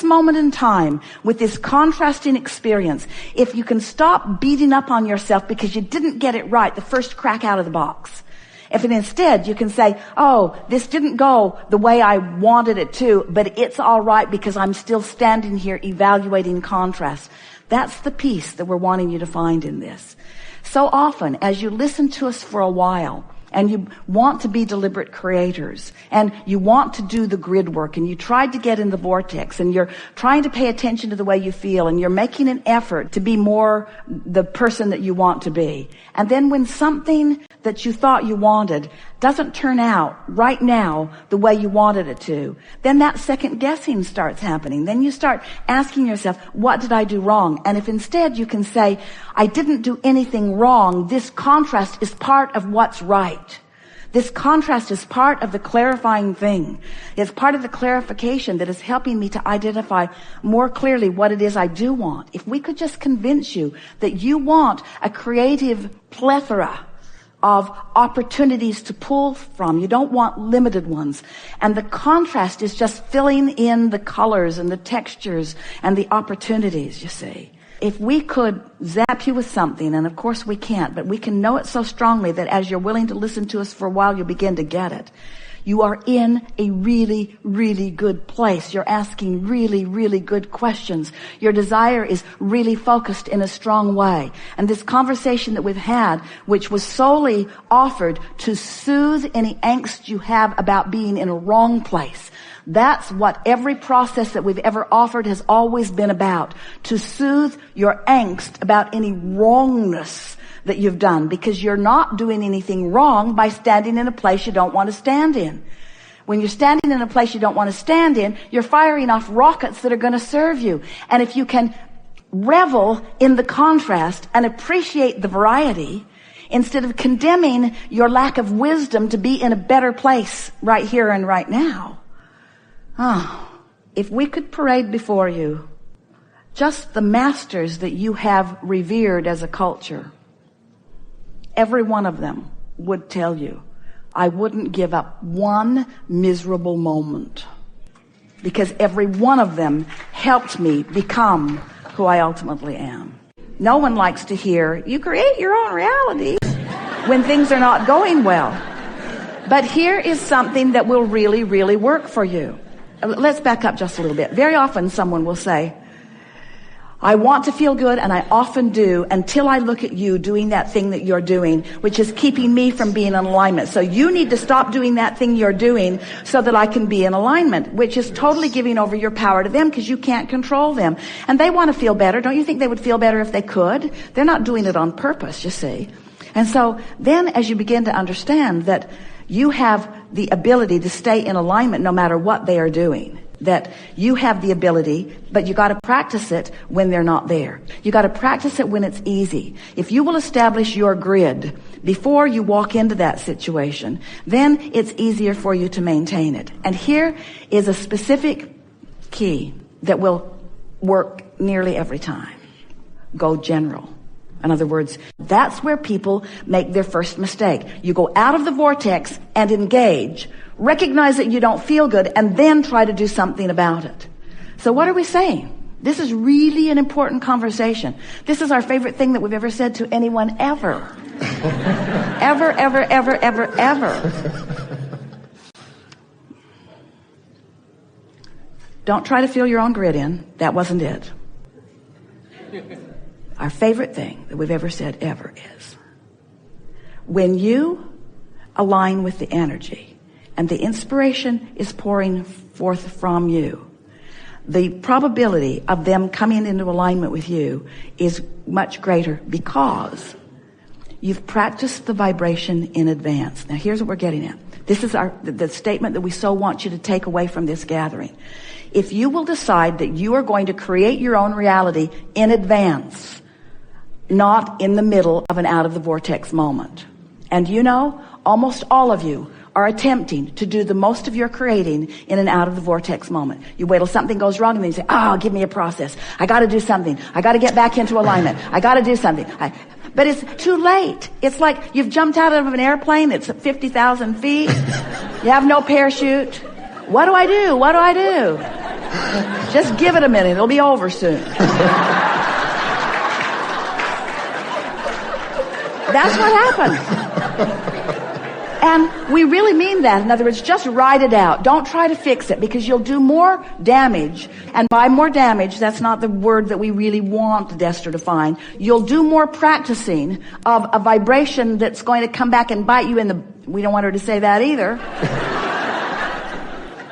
moment in time, with this contrasting experience, if you can stop beating up on yourself because you didn't get it right the first crack out of the box, if instead you can say, oh, this didn't go the way I wanted it to, but it's all right because I'm still standing here evaluating contrast. That's the peace that we're wanting you to find in this. So often, as you listen to us for a while, and you want to be deliberate creators, and you want to do the grid work, and you tried to get in the vortex, and you're trying to pay attention to the way you feel, and you're making an effort to be more the person that you want to be. And then when something that you thought you wanted doesn't turn out right now the way you wanted it to, then that second guessing starts happening. Then you start asking yourself, what did I do wrong? And if instead you can say, I didn't do anything wrong, this contrast is part of what's right. This contrast is part of the clarifying thing. It's part of the clarification that is helping me to identify more clearly what it is I do want. If we could just convince you that you want a creative plethora of opportunities to pull from. You don't want limited ones. And the contrast is just filling in the colors and the textures and the opportunities, you see. If we could zap you with something, and of course we can't, but we can know it so strongly that as you're willing to listen to us for a while, you'll begin to get it. You are in a really, really good place. You're asking really, really good questions. Your desire is really focused in a strong way. And this conversation that we've had, which was solely offered to soothe any angst you have about being in a wrong place, that's what every process that we've ever offered has always been about. To soothe your angst about any wrongness that you've done, because you're not doing anything wrong by standing in a place you don't want to stand in. When you're standing in a place you don't want to stand in, you're firing off rockets that are going to serve you. And if you can revel in the contrast and appreciate the variety, instead of condemning your lack of wisdom to be in a better place right here and right now, if we could parade before you just the masters that you have revered as a culture, every one of them would tell you, I wouldn't give up one miserable moment, because every one of them helped me become who I ultimately am. No one likes to hear, you create your own reality when things are not going well. But here is something that will really, really work for you. Let's back up just a little bit. Very often someone will say, I want to feel good, and I often do, until I look at you doing that thing that you're doing, which is keeping me from being in alignment. So you need to stop doing that thing you're doing so that I can be in alignment, which is totally giving over your power to them, because you can't control them. And they want to feel better. Don't you think they would feel better if they could? They're not doing it on purpose, you see. And so then as you begin to understand that you have the ability to stay in alignment no matter what they are doing, that you have the ability, but you got to practice it when they're not there. You got to practice it when it's easy. If you will establish your grid before you walk into that situation, then it's easier for you to maintain it. And here is a specific key that will work nearly every time. Go general. In other words, that's where people make their first mistake. You go out of the vortex and engage, recognize that you don't feel good, and then try to do something about it. So what are we saying? This is really an important conversation. This is our favorite thing that we've ever said to anyone ever. Ever, ever, ever, ever, ever. Don't try to fill your own grid in. That wasn't it. Our favorite thing that we've ever said ever is, when you align with the energy and the inspiration is pouring forth from you, the probability of them coming into alignment with you is much greater, because you've practiced the vibration in advance. Now here's what we're getting at. This is the statement that we so want you to take away from this gathering. If you will decide that you are going to create your own reality in advance, not in the middle of an out of the vortex moment. And you know, almost all of you are attempting to do the most of your creating in an out of the vortex moment. You wait till something goes wrong and then you say, give me a process. I got to do something. I got to get back into alignment. I got to do something. But it's too late. It's like you've jumped out of an airplane. It's at 50,000 feet. You have no parachute. What do I do? What do I do? Just give it a minute. It'll be over soon. That's what happens. And we really mean that. In other words, just write it out. Don't try to fix it, because you'll do more damage. And by more damage, that's not the word that we really want Dester to find. You'll do more practicing of a vibration that's going to come back and bite you in the... We don't want her to say that either.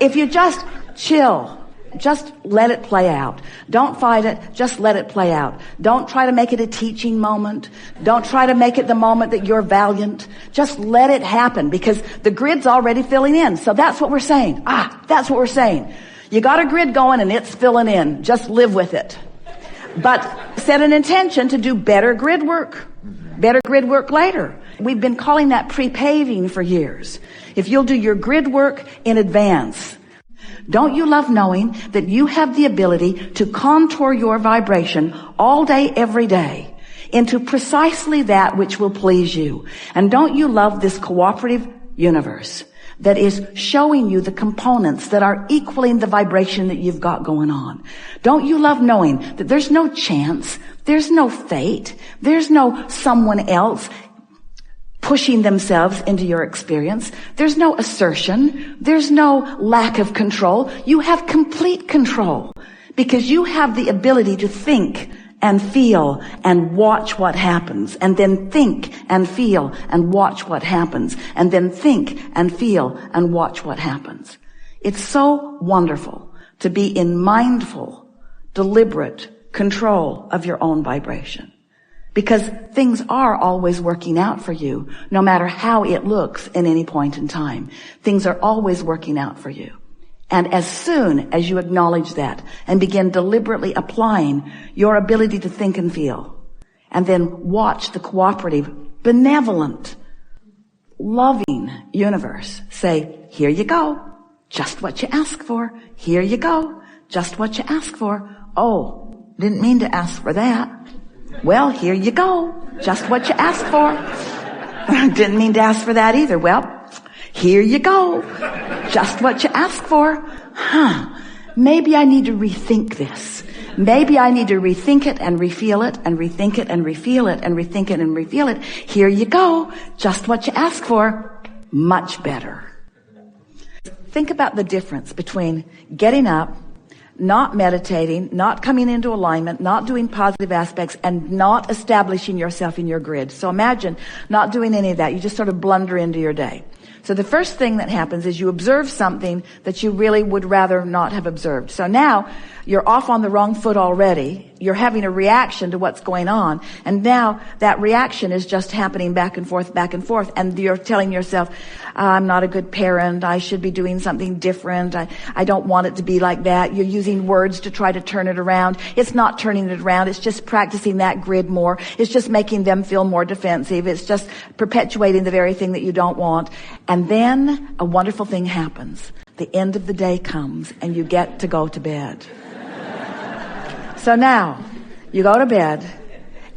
If you just chill, just let it play out. Don't fight it. Just let it play out. Don't try to make it a teaching moment. Don't try to make it the moment that you're valiant. Just let it happen, because the grid's already filling in. So that's what we're saying. That's what we're saying. You got a grid going and it's filling in. Just live with it. But set an intention to do better grid work. Better grid work later. We've been calling that prepaving for years. If you'll do your grid work in advance. Don't you love knowing that you have the ability to contour your vibration all day, every day into precisely that which will please you? And don't you love this cooperative universe that is showing you the components that are equaling the vibration that you've got going on? Don't you love knowing that there's no chance, there's no fate, there's no someone else pushing themselves into your experience? There's no assertion. There's no lack of control. You have complete control, because you have the ability to think and feel and watch what happens, and then think and feel and watch what happens, and then think and feel and watch what happens. It's so wonderful to be in mindful, deliberate control of your own vibration. Because things are always working out for you, no matter how it looks in any point in time. Things are always working out for you. And as soon as you acknowledge that and begin deliberately applying your ability to think and feel, and then watch the cooperative, benevolent, loving universe say, here you go, just what you ask for. Here you go, just what you ask for. Oh, didn't mean to ask for that. Well, here you go. Just what you asked for. Didn't mean to ask for that either. Well, here you go. Just what you asked for. Maybe I need to rethink this. Maybe I need to rethink it and refeel it and rethink it and refeel it and rethink it and refeel it. Here you go. Just what you asked for. Much better. Think about the difference between getting up, not meditating, not coming into alignment, not doing positive aspects, and not establishing yourself in your grid. So imagine not doing any of that. You just sort of blunder into your day. So the first thing that happens is you observe something that you really would rather not have observed. So now you're off on the wrong foot already. You're having a reaction to what's going on. And now that reaction is just happening back and forth, back and forth. And you're telling yourself, I'm not a good parent. I should be doing something different. I don't want it to be like that. You're using words to try to turn it around. It's not turning it around. It's just practicing that grid more. It's just making them feel more defensive. It's just perpetuating the very thing that you don't want. And then a wonderful thing happens. The end of the day comes and you get to go to bed. So now you go to bed,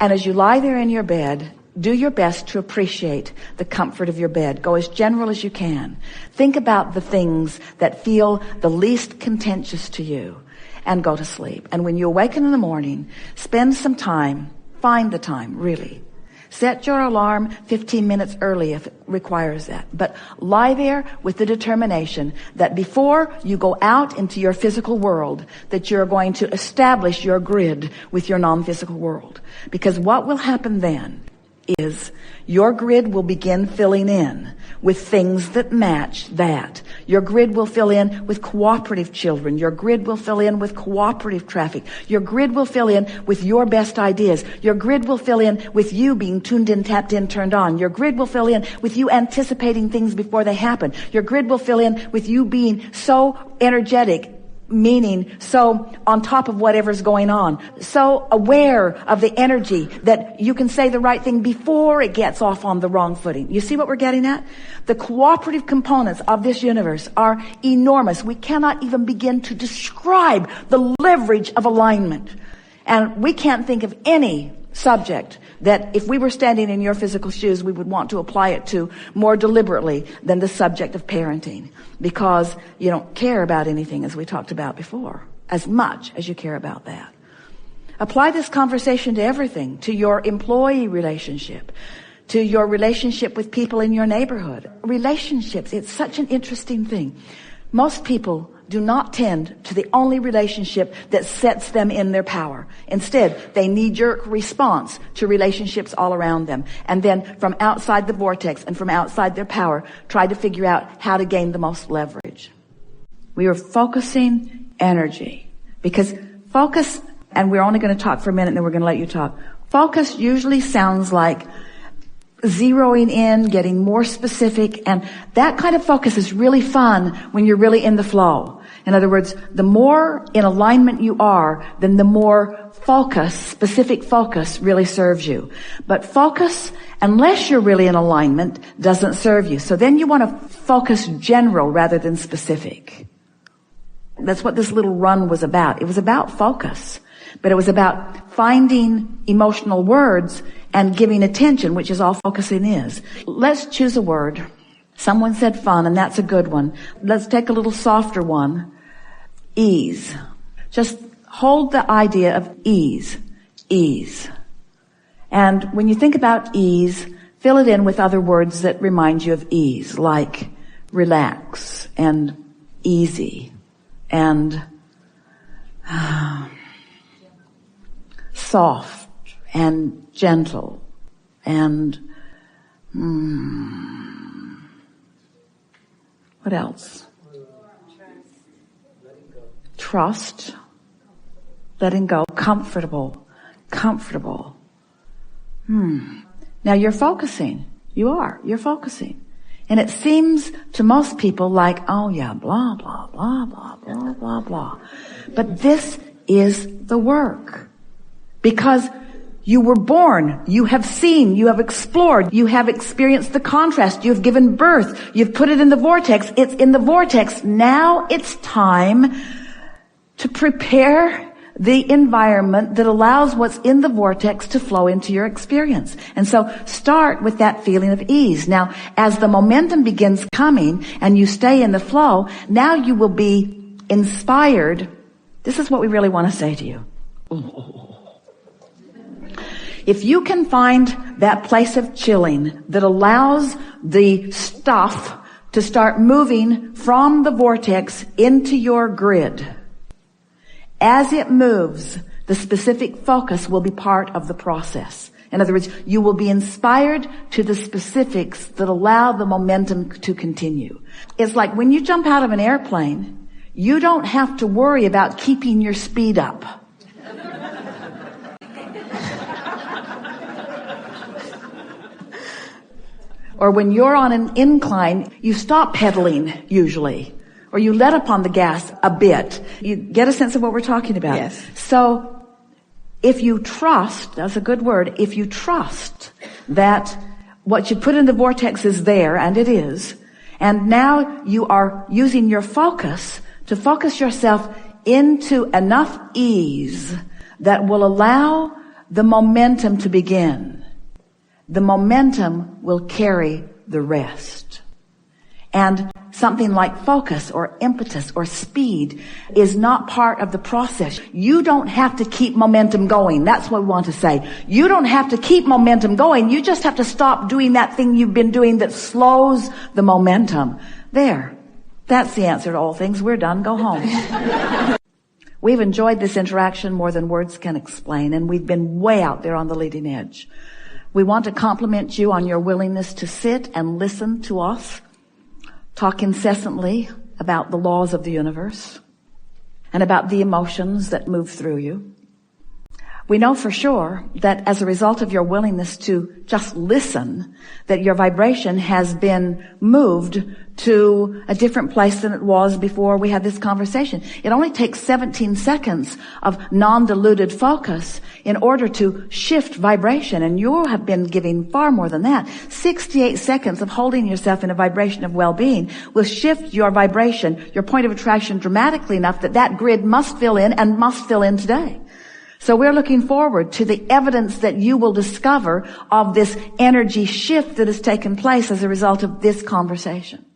and as you lie there in your bed, do your best to appreciate the comfort of your bed. Go as general as you can. Think about the things that feel the least contentious to you and go to sleep. And when you awaken in the morning, spend some time, find the time, really. Set your alarm 15 minutes early if it requires that. But lie there with the determination that before you go out into your physical world, that you're going to establish your grid with your non-physical world. Because what will happen then is your grid will begin filling in with things that match that. Your grid will fill in with cooperative children. Your grid will fill in with cooperative traffic. Your grid will fill in with your best ideas. Your grid will fill in with you being tuned in, tapped in, turned on. Your grid will fill in with you anticipating things before they happen. Your grid will fill in with you being so energetic, meaning so on top of whatever's going on, so aware of the energy that you can say the right thing before it gets off on the wrong footing. You see what we're getting at? The cooperative components of this universe are enormous. We cannot even begin to describe the leverage of alignment. And we can't think of any subject that if we were standing in your physical shoes, we would want to apply it to more deliberately than the subject of parenting, because you don't care about anything, as we talked about before. as much as you care about that. Apply this conversation to everything, to your employee relationship, to your relationship with people in your neighborhood. Relationships, it's such an interesting thing. Most people do not tend to the only relationship that sets them in their power. Instead, they knee-jerk response to relationships all around them. And then from outside the vortex and from outside their power, try to figure out how to gain the most leverage. We are focusing energy because focus, and we're only going to talk for a minute and then we're going to let you talk. Focus usually sounds like zeroing in, getting more specific, and that kind of focus is really fun when you're really in the flow. In other words, the more in alignment you are, then the more focus, specific focus really serves you. But focus, unless you're really in alignment, doesn't serve you. So then you want to focus general rather than specific. That's what this little run was about. It was about focus, but it was about finding emotional words and giving attention, which is all focusing is. Let's choose a word. Someone said fun, and that's a good one. Let's take a little softer one. Ease. Just hold the idea of ease. Ease. And when you think about ease, fill it in with other words that remind you of ease, like relax and easy and soft and gentle and what else? Trust, letting go, comfortable. Now you're focusing. You're focusing. And it seems to most people like, oh yeah, blah, blah, blah, blah, blah, blah, blah. But this is the work. Because you were born, you have seen, you have explored, you have experienced the contrast, you've given birth, you've put it in the vortex, it's in the vortex. Now it's time to prepare the environment that allows what's in the vortex to flow into your experience. And so start with that feeling of ease. Now, as the momentum begins coming and you stay in the flow, now you will be inspired. This is what we really want to say to you. If you can find that place of chilling that allows the stuff to start moving from the vortex into your grid, as it moves, the specific focus will be part of the process. In other words, you will be inspired to the specifics that allow the momentum to continue. It's like when you jump out of an airplane, you don't have to worry about keeping your speed up. Or when you're on an incline, you stop pedaling usually. Or you let up on the gas a bit. You get a sense of what we're talking about. Yes. So if you trust, that's a good word, if you trust that what you put in the vortex is there, and it is, and now you are using your focus to focus yourself into enough ease that will allow the momentum to begin. The momentum will carry the rest. And something like focus or impetus or speed is not part of the process. You don't have to keep momentum going. That's what we want to say. You don't have to keep momentum going. You just have to stop doing that thing you've been doing that slows the momentum. There. That's the answer to all things. We're done. Go home. We've enjoyed this interaction more than words can explain, and we've been way out there on the leading edge. We want to compliment you on your willingness to sit and listen to us talk incessantly about the laws of the universe and about the emotions that move through you. We know for sure that as a result of your willingness to just listen, that your vibration has been moved to a different place than it was before we had this conversation. It only takes 17 seconds of non-diluted focus in order to shift vibration, and you have been giving far more than that. 68 seconds of holding yourself in a vibration of well-being will shift your vibration, your point of attraction dramatically enough that that grid must fill in and must fill in today. So we're looking forward to the evidence that you will discover of this energy shift that has taken place as a result of this conversation.